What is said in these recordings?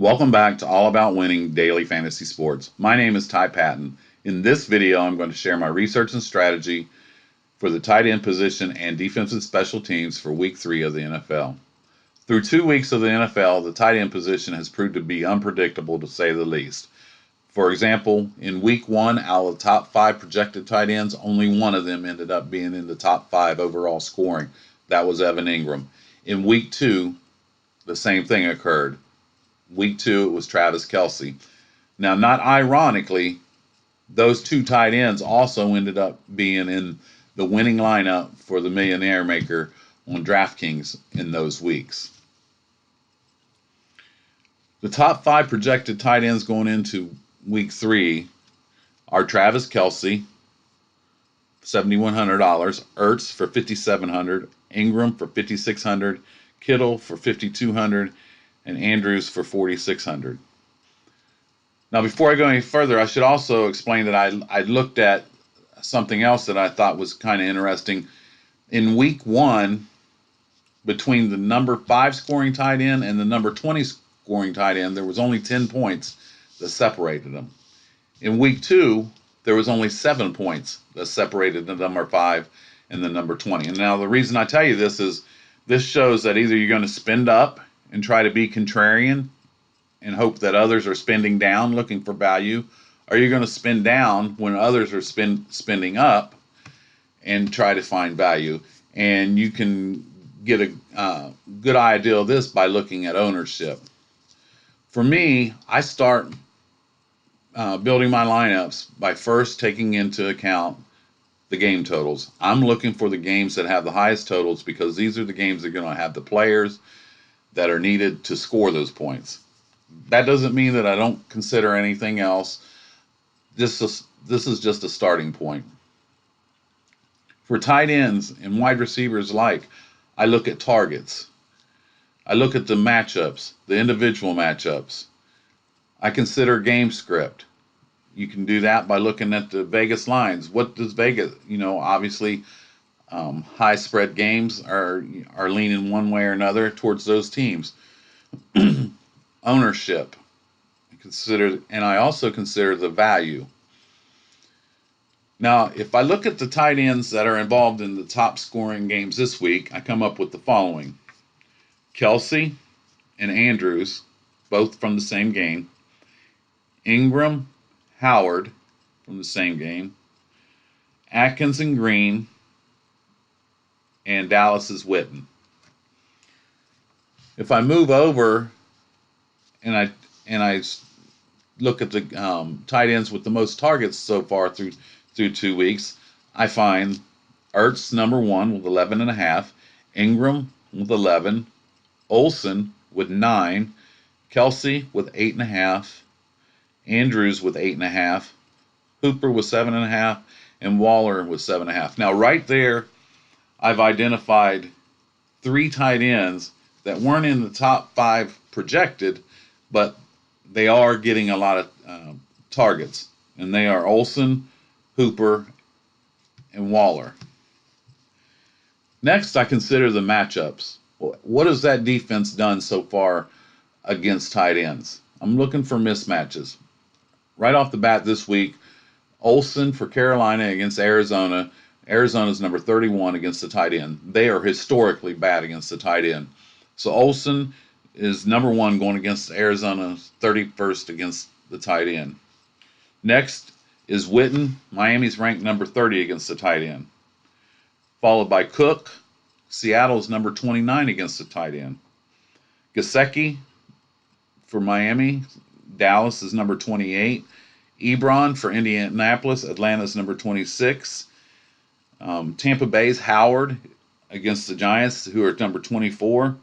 Welcome back to All About Winning Daily Fantasy Sports. My name is Ty Patton. In this video, I'm going to share my research and strategy for the tight end position and defensive special teams for Week 3 of the NFL. Through 2 weeks of the NFL, the tight end position has proved to be unpredictable to say the least. For example, in Week 1, out of the top 5 projected tight ends, only one of them ended up being in the top 5 overall scoring. That was Evan Ingram. In Week 2, the same thing occurred. Week 2, it was Travis Kelce. Now, not ironically, those two tight ends also ended up being in the winning lineup for the Millionaire Maker on Draftkings in those weeks. The top 5 projected tight ends going into Week 3 are Travis Kelce, $7,100, Ertz for $5,700, Ingram for $5,600, Kittle for $5,200, and Andrews for $4,600. Now, before I go any further, I should also explain that I looked at something else that I thought was kind of interesting. In Week 1, between the number 5 scoring tight end and the number 20 scoring tight end, there was only 10 points that separated them. In Week 2, there was only 7 points that separated the number 5 and the number 20. And now the reason I tell you this is this shows that either you're going to spend up and try to be contrarian and hope that others are spending down looking for value, or you're going to spend down when others are spending up and try to find value. And you can get a good idea of this by looking at ownership. For me, I start building my lineups by first taking into account the game totals. I'm looking for the games that have the highest totals because these are the games that are going to have the players that are needed to score those points. That doesn't mean that I don't consider anything else. This is just a starting point. For tight ends and wide receivers alike, I look at targets. I look at the matchups, the individual matchups. I consider game script. You can do that by looking at the Vegas lines. What does Vegas, obviously high spread games are leaning one way or another towards those teams. Ownership, and I also consider the value. Now, if I look at the tight ends that are involved in the top scoring games this week, I come up with the following: Kelce and Andrews, both from the same game; Ingram, Howard from the same game; Atkins and Green; and Dallas's Witten. If I move over and I look at the tight ends with the most targets so far through 2 weeks, I find Ertz number 1 with 11.5, Ingram with 11, Olsen with 9, Kelce with 8.5, Andrews with 8.5, Hooper with 7.5, and Waller with 7.5. Now, right there, I've identified 3 tight ends that weren't in the top 5 projected, but they are getting a lot of targets, and they are Olsen, Hooper, and Waller. Next, I consider the matchups. What has that defense done so far against tight ends? I'm looking for mismatches. Right off the bat this week, Olsen for Carolina against Arizona. Arizona's number 31 against the tight end. They are historically bad against the tight end. So Olsen is number 1 going against Arizona, 31st against the tight end. Next is Witten. Miami's ranked number 30 against the tight end. Followed by Cook. Seattle's number 29 against the tight end. Gesicki for Miami. Dallas is number 28. Ebron for Indianapolis. Atlanta's number 26. Tampa Bay's Howard against the Giants, who are number 24.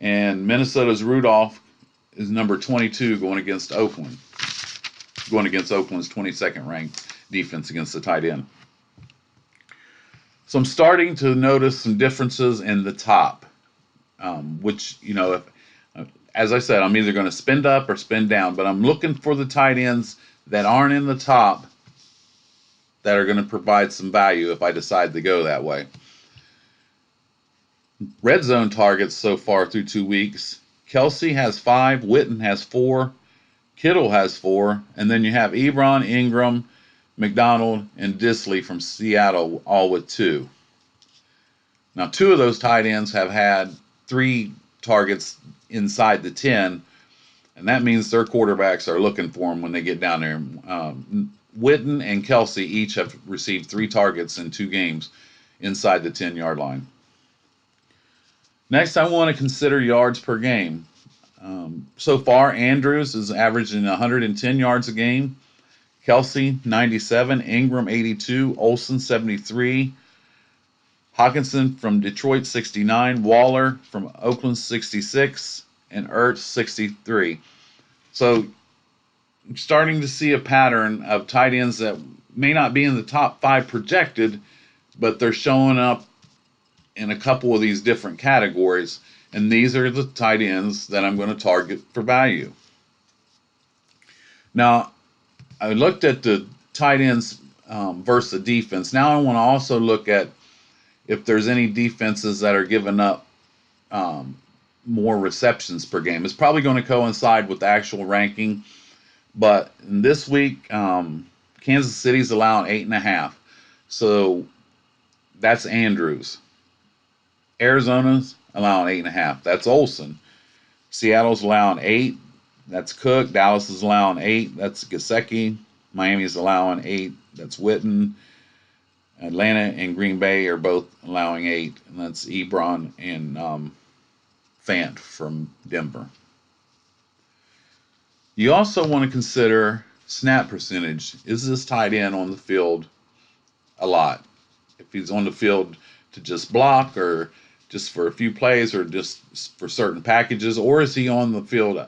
And Minnesota's Rudolph is number 22 going against Oakland. Going against Oakland's 22nd ranked defense against the tight end. So I'm starting to notice some differences in the top, which, as I said, I'm either going to spend up or spend down, but I'm looking for the tight ends that aren't in the top that are going to provide some value if I decide to go that way. Red zone targets so far through 2 weeks, Kelsey has 5, Witten has 4, Kittle has 4, and then you have Ebron, Ingram, McDonald, and Disley from Seattle, all with 2. Now, 2 of those tight ends have had 3 targets inside the 10, and that means their quarterbacks are looking for them when they get down there. Witten and Kelsey each have received 3 targets in 2 games inside the 10-yard line. Next, I want to consider yards per game. So far, Andrews is averaging 110 yards a game, Kelsey 97, Ingram 82, Olsen 73, Hawkinson from Detroit 69, Waller from Oakland 66, and Ertz 63. So I'm starting to see a pattern of tight ends that may not be in the top 5 projected, but they're showing up in a couple of these different categories, and these are the tight ends that I'm going to target for value. Now, I looked at the tight ends versus the defense. Now I want to also look at if there's any defenses that are giving up more receptions per game. It's probably going to coincide with the actual ranking, but in this week, Kansas City's allowing 8.5. So that's Andrews. Arizona's allowing 8.5. That's Olsen. Seattle's allowing 8. That's Cook. Dallas is allowing 8. That's Gesicki. Miami's allowing 8. That's Witten. Atlanta and Green Bay are both allowing 8, and that's Ebron and Fant from Denver. You also want to consider snap percentage. Is this tight end on the field a lot? If he's on the field to just block or just for a few plays or just for certain packages, or is he on the field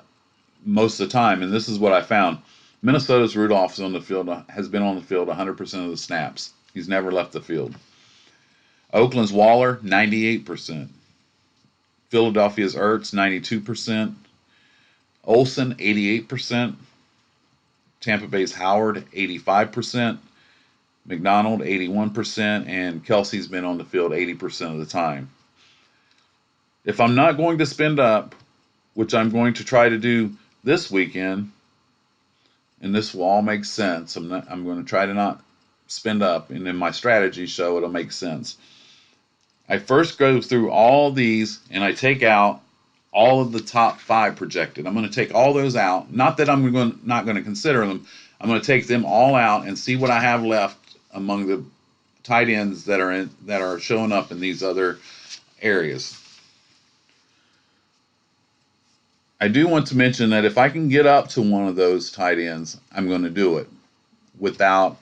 most of the time? And this is what I found. Minnesota's Rudolph has been on the field 100% of the snaps. He's never left the field. Oakland's Waller, 98%. Philadelphia's Ertz, 92%. Olsen, 88%. Tampa Bay's Howard, 85%. McDonald, 81%. And Kelsey's been on the field 80% of the time. If I'm not going to spend up, which I'm going to try to do this weekend, and this will all make sense, I'm going to try to not spend up, and in my strategy show it'll make sense. I first go through all these and I take out all of the top 5 projected. I'm going to take all those out. Not that I'm not going to consider them. I'm going to take them all out and see what I have left among the tight ends that are showing up in these other areas. I do want to mention that if I can get up to one of those tight ends, I'm going to do it without,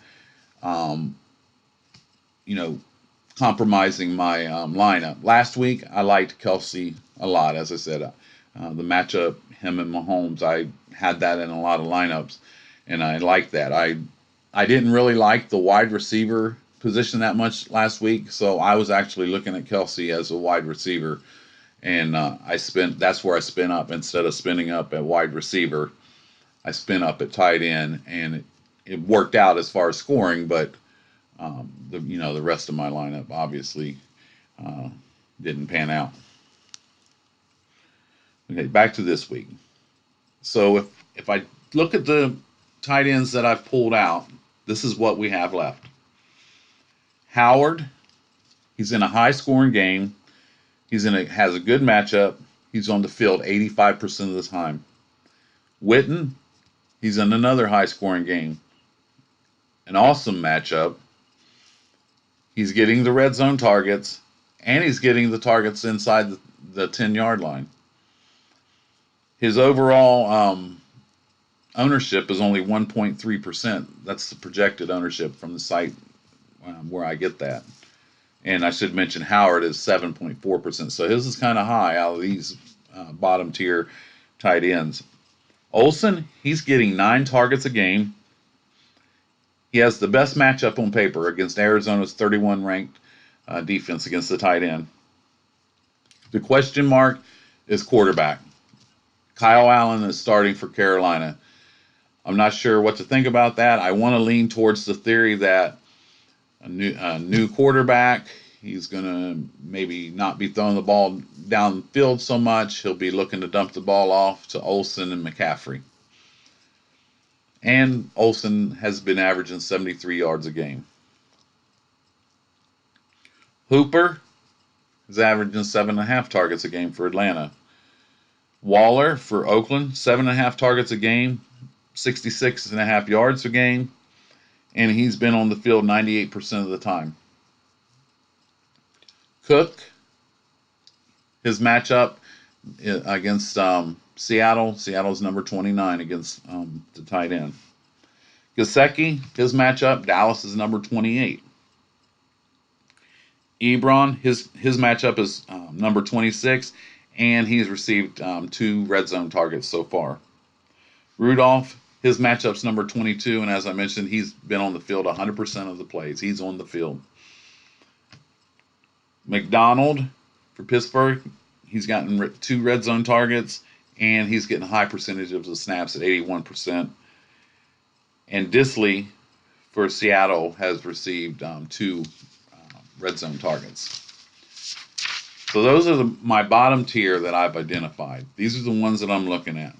compromising my lineup. Last week, I liked Kelsey a lot. As I said, the matchup, him and Mahomes, I had that in a lot of lineups, and I liked that. I didn't really like the wide receiver position that much last week, so I was actually looking at Kelsey as a wide receiver. And that's where I spin up. Instead of spinning up at wide receiver, I spin up at tight end, and it worked out as far as scoring. But the rest of my lineup obviously didn't pan out. Okay, back to this week. So if I look at the tight ends that I've pulled out, this is what we have left. Howard, he's in a high-scoring game. Has a good matchup. He's on the field 85% of the time. Witten, he's in another high-scoring game. An awesome matchup. He's getting the red zone targets, and he's getting the targets inside the 10-yard line. His overall ownership is only 1.3%. That's the projected ownership from the site where I get that. And I should mention Howard is 7.4%. So his is kind of high out of these bottom tier tight ends. Olsen, he's getting 9 targets a game. He has the best matchup on paper against Arizona's 31 ranked defense against the tight end. The question mark is quarterback. Kyle Allen is starting for Carolina. I'm not sure what to think about that. I want to lean towards the theory that a new quarterback, He's going to maybe not be throwing the ball downfield so much. He'll be looking to dump the ball off to Olsen and McCaffrey. And Olsen has been averaging 73 yards a game. Hooper is averaging 7.5 targets a game for Atlanta. Waller for Oakland, 7.5 targets a game, 66.5 yards a game, and he's been on the field 98% of the time. Cook, his matchup against Seattle. Seattle's number 29 against the tight end. Gesicki, his matchup, Dallas is number 28. Ebron, his matchup is number 26, and he's received 2 red zone targets so far. Rudolph, his matchup's number 22, and as I mentioned, he's been on the field 100% of the plays. He's on the field. McDonald for Pittsburgh, he's gotten 2 red zone targets, and he's getting a high percentage of the snaps at 81%. And Disley for Seattle has received 2 red zone targets. So those are my bottom tier that I've identified. These are the ones that I'm looking at.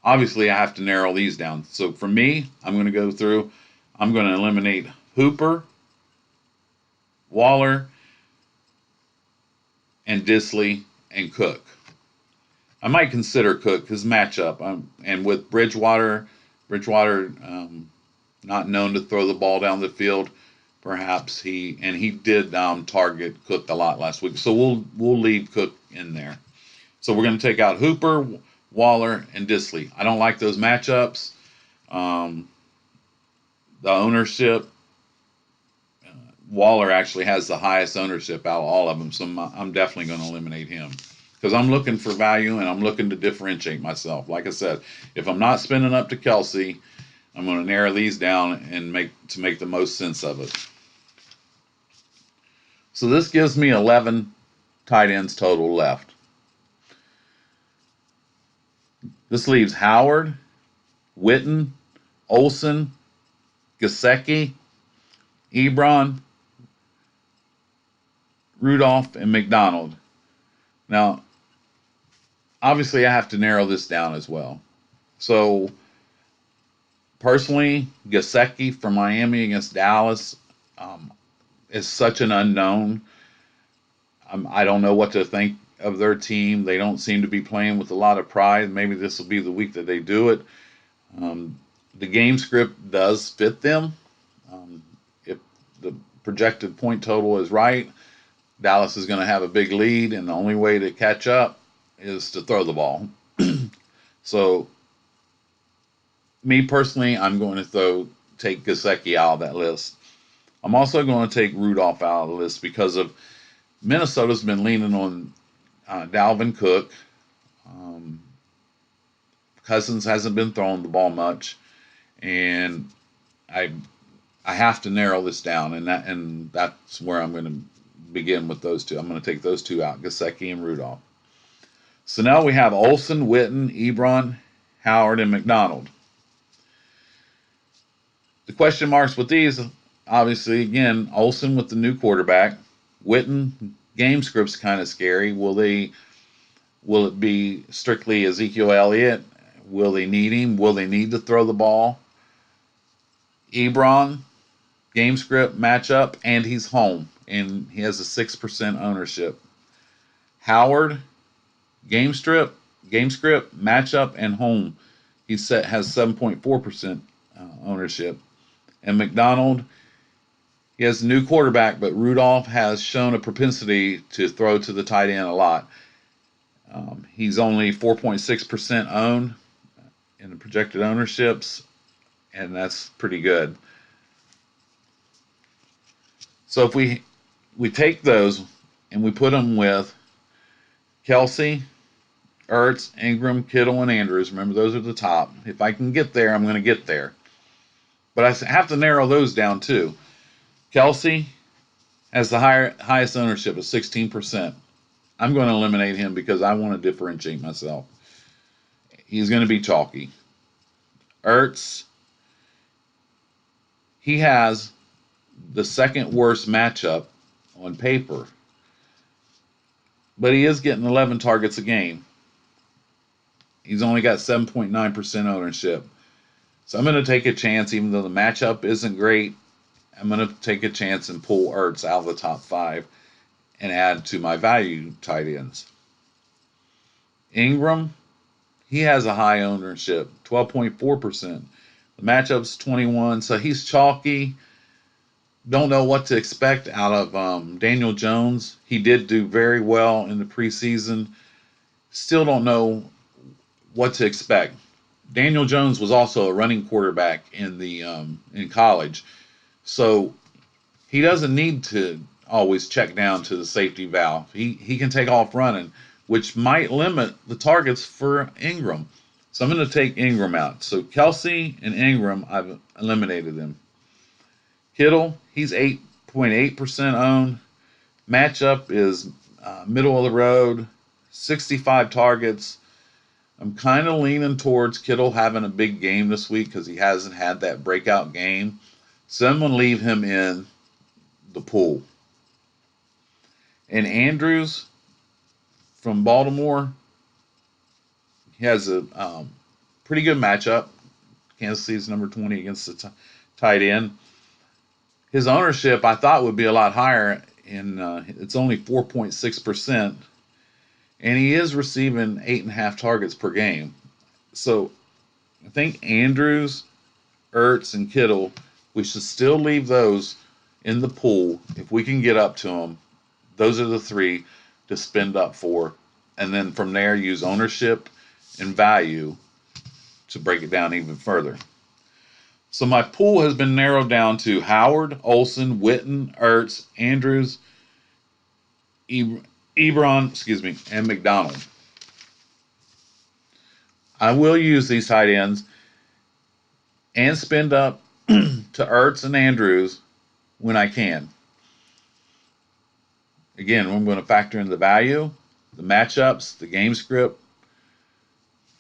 Obviously, I have to narrow these down. So for me, I'm going to go through, I'm going to eliminate Hooper, Waller, and Disley, and Cook. I might consider Cook his matchup. And with Bridgewater not known to throw the ball down the field, perhaps he did target Cook a lot last week. So we'll leave Cook in there. So we're going to take out Hooper, Waller, and Disley. I don't like those matchups. The ownership, Waller actually has the highest ownership out of all of them, so I'm definitely going to eliminate him because I'm looking for value and I'm looking to differentiate myself. Like I said, if I'm not spending up to Kelsey, I'm going to narrow these down and make the most sense of it. So this gives me 11 tight ends total left. This leaves Howard, Witten, Olsen, Gesicki, Ebron, Rudolph, and McDonald. Now, obviously, I have to narrow this down as well. So, personally, Gesicki from Miami against Dallas is such an unknown. I don't know what to think of their team. They don't seem to be playing with a lot of pride. Maybe this will be the week that they do it. The game script does fit them. If the projected point total is right, Dallas is going to have a big lead, and the only way to catch up is to throw the ball. So, me personally, I'm going to take Gesicki out of that list. I'm also going to take Rudolph out of the list because of Minnesota's been leaning on Dalvin Cook. Cousins hasn't been throwing the ball much, and I have to narrow this down, and that's where I'm going to begin with those two. I'm going to take those two out, Gesicki and Rudolph. So now we have Olsen, Witten, Ebron, Howard, and McDonald. The question marks with these, obviously, again, Olsen with the new quarterback. Witten, game script's kind of scary. Will it be strictly Ezekiel Elliott? Will they need him? Will they need to throw the ball? Ebron, game script, matchup, and he's home, and he has a 6% ownership. Howard, game script, matchup, and home. He has 7.4% ownership. And McDonald, he has a new quarterback, but Rudolph has shown a propensity to throw to the tight end a lot. He's only 4.6% owned in the projected ownerships, and that's pretty good. So if we take those and we put them with Kelsey, Ertz, Ingram, Kittle, and Andrews. Remember, those are the top. If I can get there, I'm going to get there. But I have to narrow those down too. Kelsey has the highest ownership of 16%. I'm going to eliminate him because I want to differentiate myself. He's going to be chalky. Ertz, he has the second worst matchup on paper. But he is getting 11 targets a game. He's only got 7.9% ownership. So I'm going to take a chance, even though the matchup isn't great. I'm going to take a chance and pull Ertz out of the top 5 and add to my value tight ends. Ingram, he has a high ownership, 12.4%. The matchup's 21, so he's chalky. Don't know what to expect out of Daniel Jones. He did do very well in the preseason. Still don't know what to expect. Daniel Jones was also a running quarterback in college, so he doesn't need to always check down to the safety valve. He can take off running, which might limit the targets for Ingram. So I'm going to take Ingram out. So Kelsey and Ingram, I've eliminated them. Kittle, he's 8.8% owned. Matchup is middle of the road, 65 targets. I'm kind of leaning towards Kittle having a big game this week because he hasn't had that breakout game. So I'm going to leave him in the pool. And Andrews from Baltimore, he has a pretty good matchup. Kansas City's number 20 against the tight end. His ownership I thought would be a lot higher, and it's only 4.6%. And he is receiving 8.5 targets per game. So I think Andrews, Ertz, and Kittle, we should still leave those in the pool if we can get up to them. Those are the 3 to spend up for. And then from there, use ownership and value to break it down even further. So my pool has been narrowed down to Howard, Olsen, Witten, Ertz, Andrews, Ebron, and McDonald. I will use these tight ends and spend up to Ertz and Andrews when I can. Again, I'm going to factor in the value, the matchups, the game script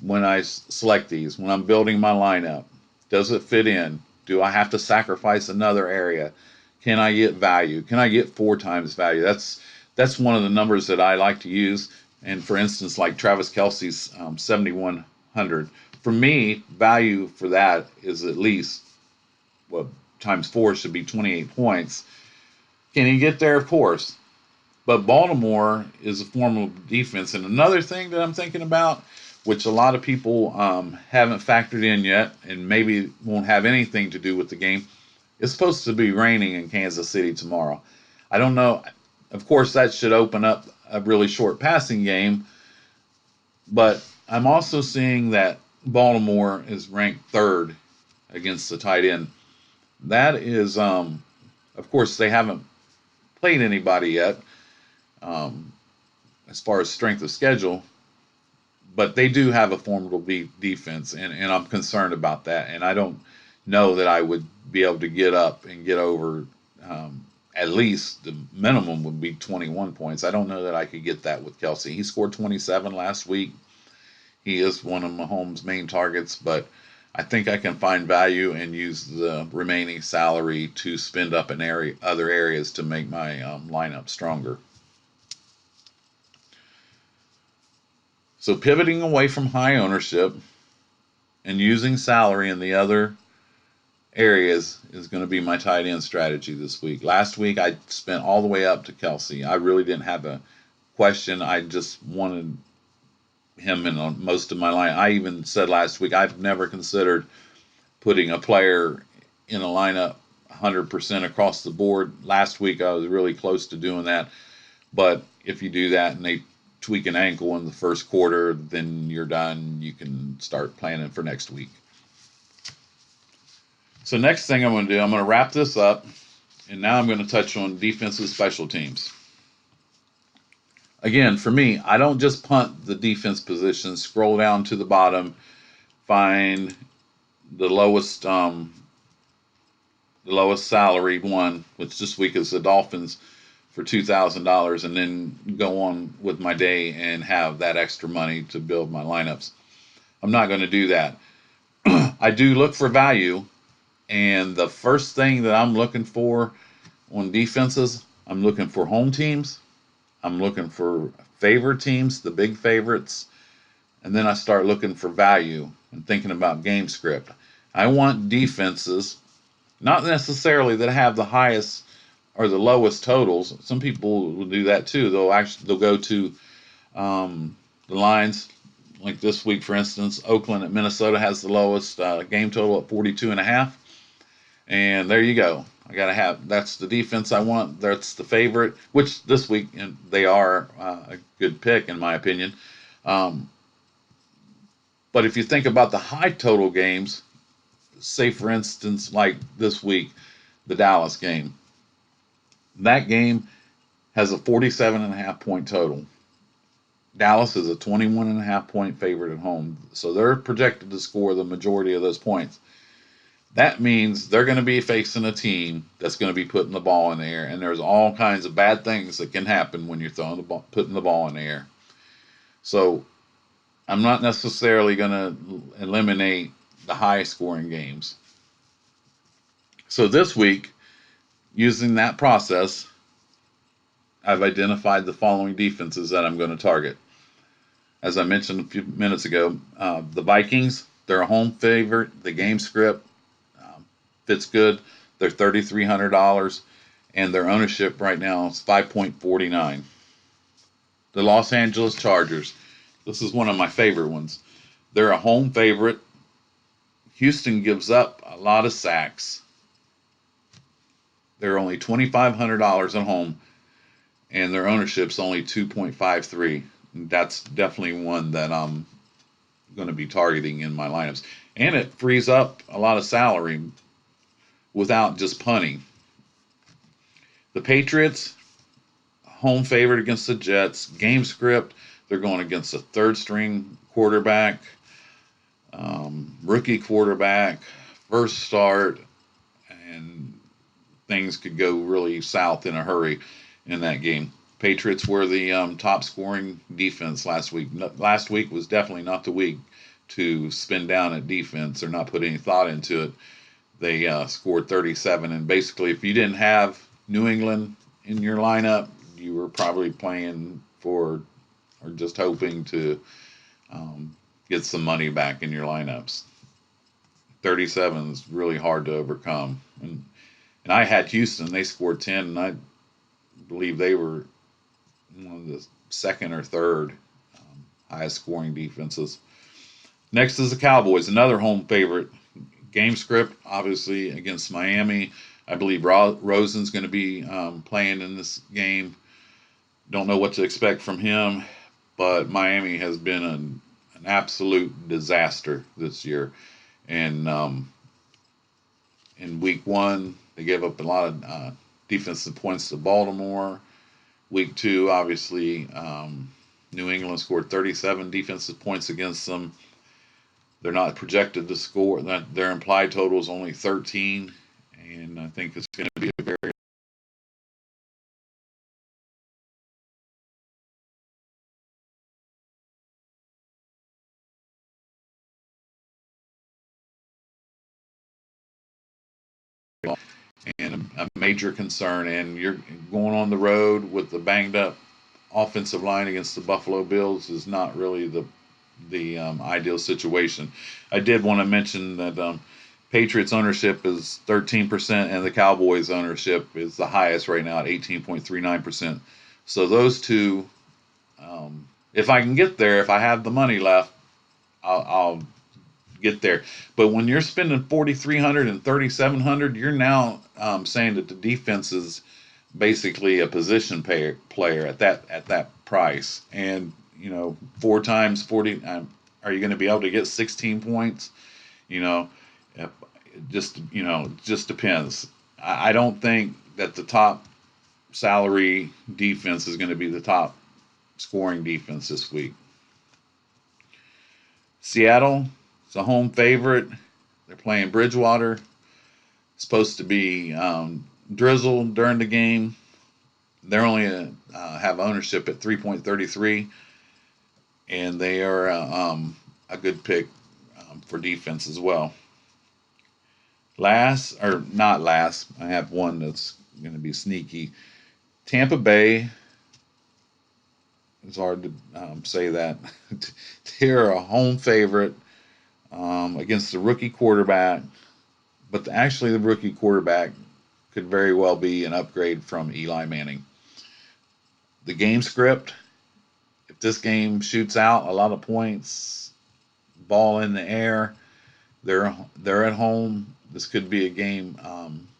when I select these, when I'm building my lineup. Does it fit in? Do I have to sacrifice another area? Can I get value? Can I get 4 times value? That's one of the numbers that I like to use. And for instance, like Travis Kelce's 7,100. For me, value for that is at least, times 4 should be 28 points. Can he get there? Of course. But Baltimore is a formidable defense. And another thing that I'm thinking about, which a lot of people haven't factored in yet and maybe won't have anything to do with the game, it's supposed to be raining in Kansas City tomorrow. I don't know. Of course, that should open up a really short passing game. But I'm also seeing that Baltimore is ranked 3rd against the tight end. That is, of course, they haven't played anybody yet as far as strength of schedule. But they do have a formidable defense, and I'm concerned about that. And I don't know that I would be able to get up and get over at least the minimum would be 21 points. I don't know that I could get that with Kelsey. He scored 27 last week. He is one of Mahomes' main targets, but I think I can find value and use the remaining salary to spend up in other areas to make my lineup stronger. So pivoting away from high ownership and using salary in the other areas is going to be my tight end strategy this week. Last week I spent all the way up to Kelsey. I really didn't have a question. I just wanted him in most of my line. I even said last week I've never considered putting a player in a lineup 100% across the board. Last week I was really close to doing that. But if you do that and they tweak an ankle in the first quarter, then you're done. You can start planning for next week. So next thing I'm going to do, I'm going to wrap this up, and now I'm going to touch on defensive special teams. Again, for me, I don't just punt the defense position, scroll down to the bottom, find the lowest salary one, which this week is the Dolphins, for $2,000, and then go on with my day and have that extra money to build my lineups. I'm not going to do that. I do look for value, and the first thing that I'm looking for on defenses I'm looking for home teams. I'm looking for favorite teams, the big favorites, and then I start looking for value and thinking about game script. I want defenses, not necessarily that have the highest or the lowest totals. Some people will do that too. They'll go to the lines like this week, for instance. Oakland at Minnesota has the lowest game total at 42.5, and there you go. I gotta have that's the defense I want. That's the favorite, which this week and they are a good pick in my opinion. Um, but if you think about the high total games, say for instance like this week, the Dallas game, that game has a 47.5 point total. Dallas is a 21.5 point favorite at home, so they're projected to score the majority of those points. That means they're going to be facing a team that's going to be putting the ball in the air, and there's all kinds of bad things that can happen when you're putting the ball in the air. So I'm not necessarily going to eliminate the high scoring games. So this week, using that process, I've identified the following defenses that I'm going to target. As I mentioned a few minutes ago, the Vikings, they're a home favorite. The game script fits good. They're $3,300, and their ownership right now is 5.49. The Los Angeles Chargers, this is one of my favorite ones. They're a home favorite. Houston gives up a lot of sacks. They're only $2,500 at home, and their ownership's only 2.53. That's definitely one that I'm going to be targeting in my lineups. And it frees up a lot of salary without just punting. The Patriots, home favorite against the Jets. Game script, they're going against a third string quarterback, rookie quarterback, first start, and things could go really south in a hurry in that game. Patriots were the top scoring defense last week. Last week was definitely not the week to spin down at defense or not put any thought into it. They scored 37, and basically, if you didn't have New England in your lineup, you were probably playing for or just hoping to get some money back in your lineups. 37 is really hard to overcome, and I had Houston. They scored 10, and I believe they were one of the second or third highest scoring defenses. Next is the Cowboys, another home favorite. Game script, obviously, against Miami. I believe Rosen's going to be playing in this game. Don't know what to expect from him, but Miami has been an absolute disaster this year. And in week one, they gave up a lot of defensive points to Baltimore. Week two, obviously, New England scored 37 defensive points against them. They're not projected to score. Their implied total is only 13, and I think it's going to be a very and a major concern. And you're going on the road with the banged up offensive line against the Buffalo Bills is not really the ideal situation. I did want to mention that Patriots ownership is 13%, and the Cowboys ownership is the highest right now at 18.39%. So those two, if I can get there, if I have the money left, I'll get there. But when you're spending 4,300 and 3,700, you're now saying that the defense is basically a position player at that price. And four times 40, are you going to be able to get 16 points? You know, just depends. I don't think that the top salary defense is going to be the top scoring defense this week. Seattle, it's a home favorite. They're playing Bridgewater. It's supposed to be drizzle during the game. They're only have ownership at 3.33, and they are a good pick for defense as well. Last, or not last, I have one that's going to be sneaky. Tampa Bay, it's hard to say that. They're a home favorite against the rookie quarterback, but actually the rookie quarterback could very well be an upgrade from Eli Manning. The game script, if this game shoots out a lot of points, ball in the air, they're at home. This could be a game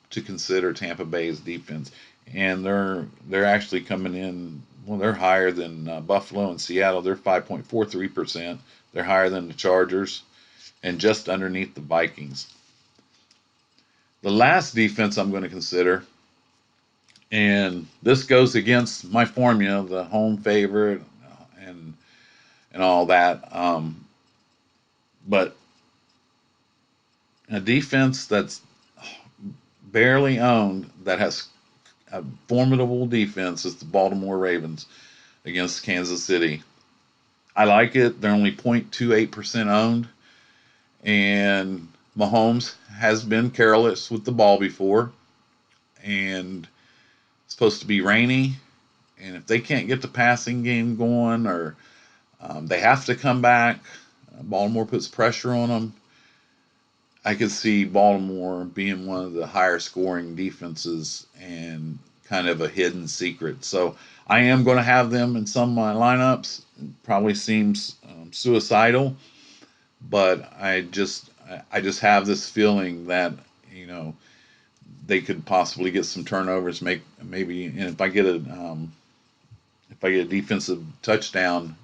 to consider Tampa Bay's defense, and they're actually coming in. Well, they're higher than Buffalo and Seattle. They're 5.43%. They're higher than the Chargers, and just underneath the Vikings. The last defense I'm going to consider, and this goes against my formula, the home favorite, and and all that. But a defense that's barely owned that has a formidable defense is the Baltimore Ravens against Kansas City. I like it. They're only 0.28% owned, and Mahomes has been careless with the ball before, and it's supposed to be rainy. And if they can't get the passing game going, or they have to come back, Baltimore puts pressure on them. I could see Baltimore being one of the higher scoring defenses and kind of a hidden secret. So I am going to have them in some of my lineups. It probably seems suicidal, but I just have this feeling that you know they could possibly get some turnovers, make maybe, and if I get a defensive touchdown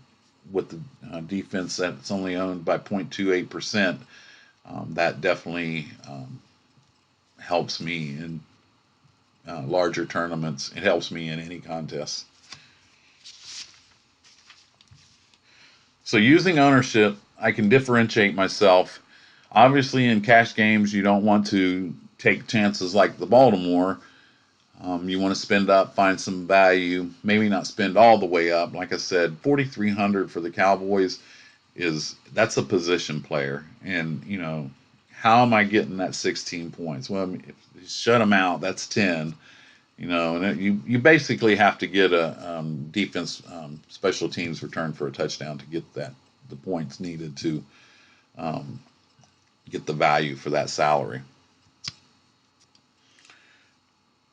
with the defense that's only owned by 0.28%, that definitely helps me in larger tournaments. It helps me in any contest. So using ownership, I can differentiate myself. Obviously, in cash games, you don't want to take chances like the Baltimore. You want to spend up, find some value, maybe not spend all the way up. Like I said, 4,300 for the Cowboys that's a position player, and how am I getting that 16 points? Well, I mean, if you shut them out, that's 10. And you basically have to get a defense special teams return for a touchdown to get the points needed to um, get the value for that salary.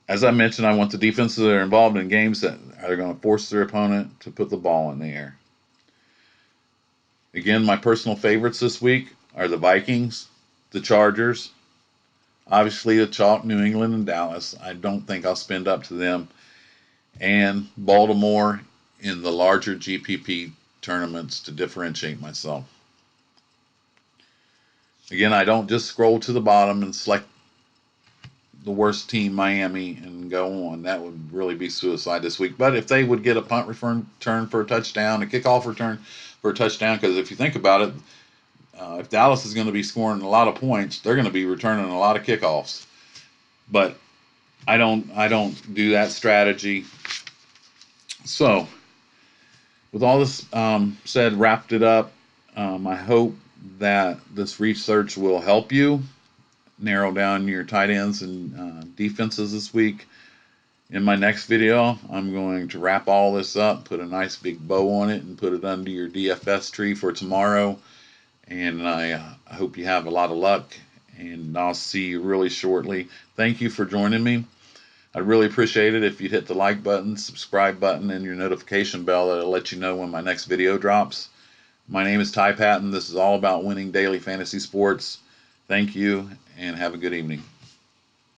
As I mentioned, I want the defenses that are involved in games that are going to force their opponent to put the ball in the air. Again, my personal favorites this week are the Vikings, the Chargers, obviously the chalk, New England and Dallas. I don't think I'll spend up to them. And Baltimore in the larger GPP tournaments to differentiate myself. Again, I don't just scroll to the bottom and select the worst team, Miami, and go on. That would really be suicide this week. But if they would get a punt return for a touchdown, a kickoff return for a touchdown, because if you think about it, if Dallas is going to be scoring a lot of points, they're going to be returning a lot of kickoffs. But I don't do that strategy. So, with all this said, wrapped it up. I hope that this research will help you narrow down your tight ends and defenses this week. In my next video, I'm going to wrap all this up, put a nice big bow on it, and put it under your DFS tree for tomorrow. And I hope you have a lot of luck, and I'll see you really shortly. Thank you for joining me. I'd really appreciate it if you'd hit the like button, subscribe button, and your notification bell that'll let you know when my next video drops. My name is Ty Patton. This is all about winning daily fantasy sports. Thank you, and have a good evening.